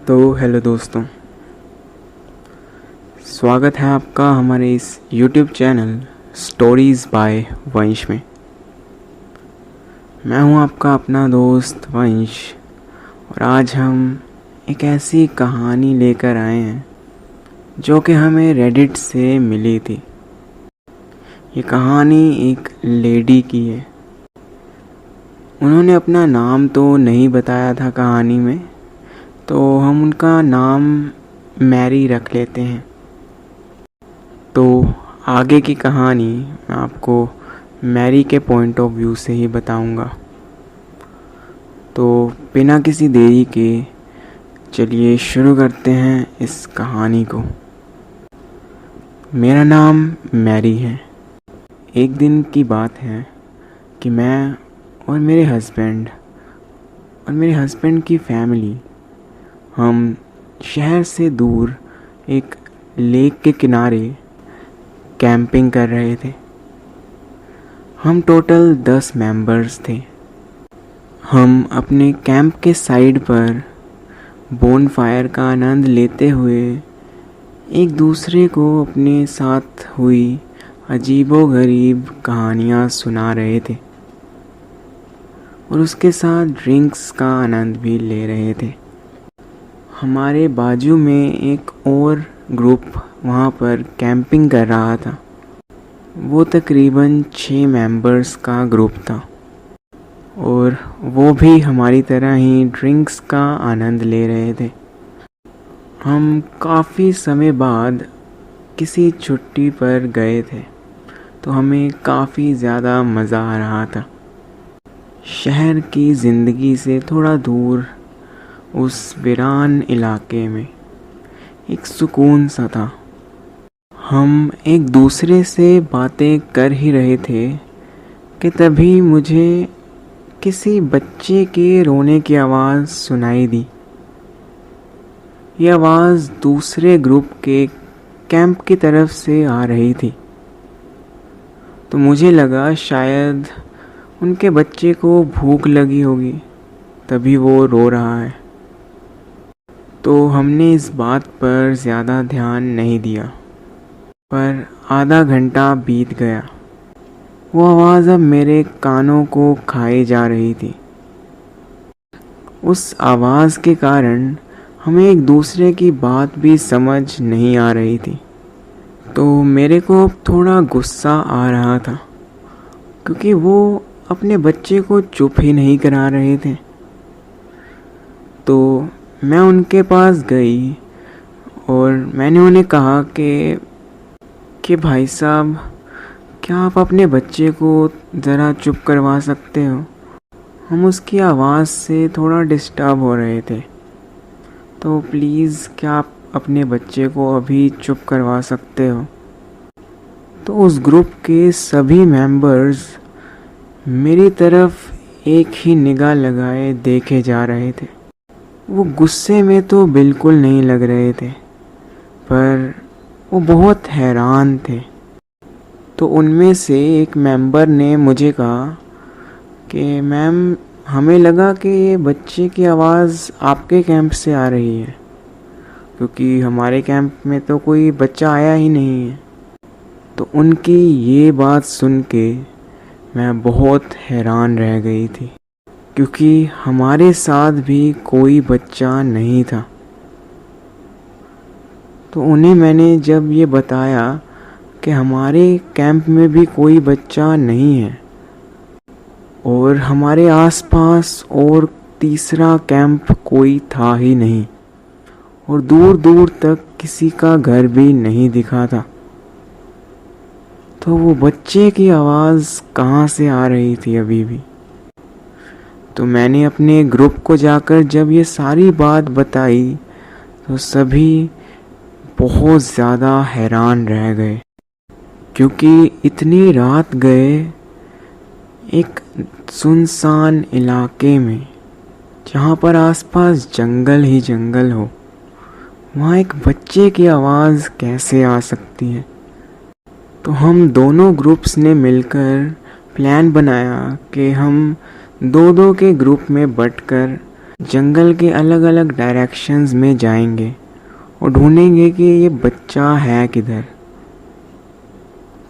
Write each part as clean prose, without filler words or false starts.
तो हेलो दोस्तों, स्वागत है आपका हमारे इस YouTube चैनल स्टोरीज़ बाय वंश में। मैं हूं आपका अपना दोस्त वंश और आज हम एक ऐसी कहानी लेकर आए हैं जो कि हमें रेडिट से मिली थी। ये कहानी एक लेडी की है। उन्होंने अपना नाम तो नहीं बताया था कहानी में, तो हम उनका नाम मैरी रख लेते हैं। तो आगे की कहानी मैं आपको मैरी के पॉइंट ऑफ व्यू से ही बताऊंगा। तो बिना किसी देरी के चलिए शुरू करते हैं इस कहानी को। मेरा नाम मैरी है। एक दिन की बात है कि मैं और मेरे हस्बैंड की फैमिली हम शहर से दूर एक लेक के किनारे कैंपिंग कर रहे थे। हम टोटल 10 मेंबर्स थे। हम अपने कैंप के साइड पर बोनफायर का आनंद लेते हुए एक दूसरे को अपने साथ हुई अजीबोगरीब कहानियाँ सुना रहे थे और उसके साथ ड्रिंक्स का आनंद भी ले रहे थे। हमारे बाजू में एक और ग्रुप वहाँ पर कैंपिंग कर रहा था। वो तकरीबन 6 मेंबर्स का ग्रुप था और वो भी हमारी तरह ही ड्रिंक्स का आनंद ले रहे थे। हम काफ़ी समय बाद किसी छुट्टी पर गए थे, तो हमें काफ़ी ज़्यादा मज़ा आ रहा था। शहर की ज़िंदगी से थोड़ा दूर उस वीरान इलाके में एक सुकून सा था। हम एक दूसरे से बातें कर ही रहे थे कि तभी मुझे किसी बच्चे के रोने की आवाज़ सुनाई दी। ये आवाज़ दूसरे ग्रुप के कैंप की तरफ से आ रही थी। तो मुझे लगा शायद उनके बच्चे को भूख लगी होगी, तभी वो रो रहा है। तो हमने इस बात पर ज़्यादा ध्यान नहीं दिया, पर आधा घंटा बीत गया। वो आवाज़ अब मेरे कानों को खाए जा रही थी। उस आवाज़ के कारण हमें एक दूसरे की बात भी समझ नहीं आ रही थी। तो मेरे को अब थोड़ा गुस्सा आ रहा था, क्योंकि वो अपने बच्चे को चुप ही नहीं करा रहे थे। तो मैं उनके पास गई और मैंने उन्हें कहा कि भाई साहब, क्या आप अपने बच्चे को ज़रा चुप करवा सकते हो? हम उसकी आवाज़ से थोड़ा डिस्टर्ब हो रहे थे, तो प्लीज़ क्या आप अपने बच्चे को अभी चुप करवा सकते हो? तो उस ग्रुप के सभी मेंबर्स मेरी तरफ एक ही निगाह लगाए देखे जा रहे थे। वो गुस्से में तो बिल्कुल नहीं लग रहे थे, पर वो बहुत हैरान थे। तो उनमें से एक मेंबर ने मुझे कहा कि मैम, हमें लगा कि ये बच्चे की आवाज़ आपके कैंप से आ रही है, क्योंकि हमारे कैंप में तो कोई बच्चा आया ही नहीं है। तो उनकी ये बात सुन के मैं बहुत हैरान रह गई थी, क्योंकि हमारे साथ भी कोई बच्चा नहीं था। तो उन्हें मैंने जब ये बताया कि हमारे कैंप में भी कोई बच्चा नहीं है और हमारे आसपास और तीसरा कैंप कोई था ही नहीं और दूर दूर तक किसी का घर भी नहीं दिखा था, तो वो बच्चे की आवाज़ कहाँ से आ रही थी अभी भी? तो मैंने अपने ग्रुप को जाकर जब ये सारी बात बताई तो सभी बहुत ज़्यादा हैरान रह गए, क्योंकि इतनी रात गए एक सुनसान इलाके में जहाँ पर आसपास जंगल ही जंगल हो, वहाँ एक बच्चे की आवाज़ कैसे आ सकती है? तो हम दोनों ग्रुप्स ने मिलकर प्लान बनाया कि हम दो दो के ग्रुप में बंटकर जंगल के अलग अलग डायरेक्शंस में जाएंगे और ढूंढेंगे कि ये बच्चा है किधर।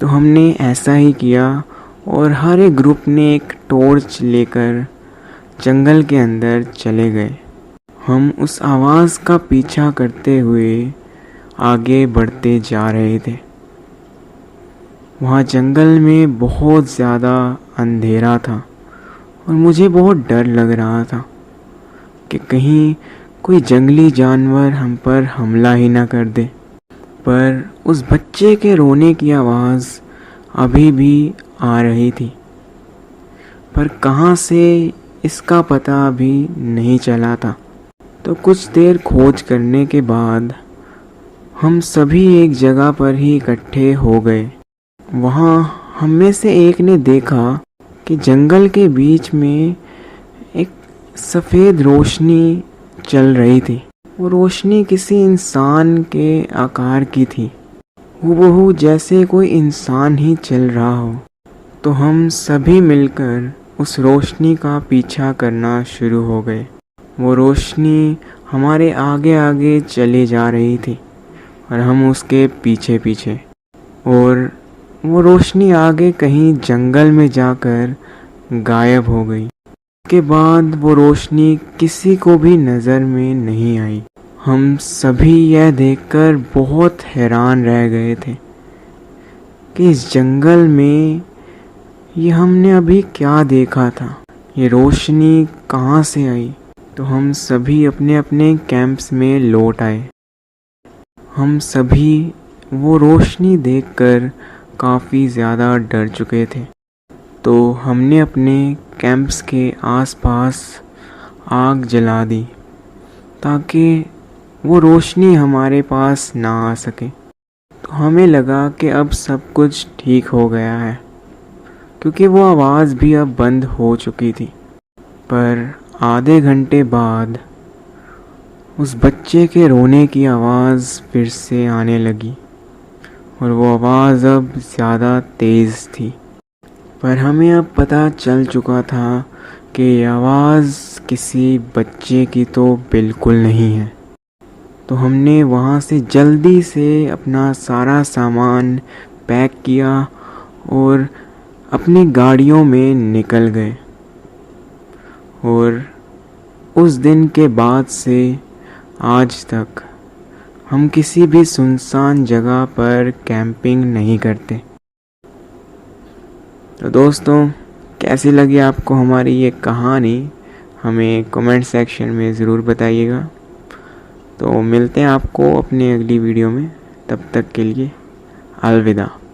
तो हमने ऐसा ही किया और हर एक ग्रुप ने एक टॉर्च लेकर जंगल के अंदर चले गए। हम उस आवाज़ का पीछा करते हुए आगे बढ़ते जा रहे थे। वहाँ जंगल में बहुत ज़्यादा अंधेरा था और मुझे बहुत डर लग रहा था कि कहीं कोई जंगली जानवर हम पर हमला ही ना कर दे। पर उस बच्चे के रोने की आवाज़ अभी भी आ रही थी, पर कहाँ से इसका पता अभी नहीं चला था। तो कुछ देर खोज करने के बाद हम सभी एक जगह पर ही इकट्ठे हो गए। वहाँ हम में से एक ने देखा कि जंगल के बीच में एक सफ़ेद रोशनी चल रही थी। वो रोशनी किसी इंसान के आकार की थी, हूबहू जैसे कोई इंसान ही चल रहा हो। तो हम सभी मिलकर उस रोशनी का पीछा करना शुरू हो गए। वो रोशनी हमारे आगे आगे चली जा रही थी और हम उसके पीछे पीछे। और वो रोशनी आगे कहीं जंगल में जाकर गायब हो गई। के बाद वो रोशनी किसी को भी नज़र में नहीं आई। हम सभी यह देखकर बहुत हैरान रह गए थे कि इस जंगल में ये हमने अभी क्या देखा था, ये रोशनी कहाँ से आई। तो हम सभी अपने अपने कैंप्स में लौट आए। हम सभी वो रोशनी देखकर काफ़ी ज़्यादा डर चुके थे। तो हमने अपने कैंप्स के आसपास आग जला दी ताकि वो रोशनी हमारे पास ना आ सके। तो हमें लगा कि अब सब कुछ ठीक हो गया है, क्योंकि वो आवाज़ भी अब बंद हो चुकी थी। पर आधे घंटे बाद उस बच्चे के रोने की आवाज़ फिर से आने लगी और वो आवाज़ अब ज़्यादा तेज़ थी। पर हमें अब पता चल चुका था कि ये आवाज़ किसी बच्चे की तो बिल्कुल नहीं है। तो हमने वहाँ से जल्दी से अपना सारा सामान पैक किया और अपनी गाड़ियों में निकल गए। और उस दिन के बाद से आज तक हम किसी भी सुनसान जगह पर कैंपिंग नहीं करते। तो दोस्तों, कैसी लगी आपको हमारी ये कहानी, हमें कमेंट सेक्शन में ज़रूर बताइएगा। तो मिलते हैं आपको अपनी अगली वीडियो में, तब तक के लिए अलविदा।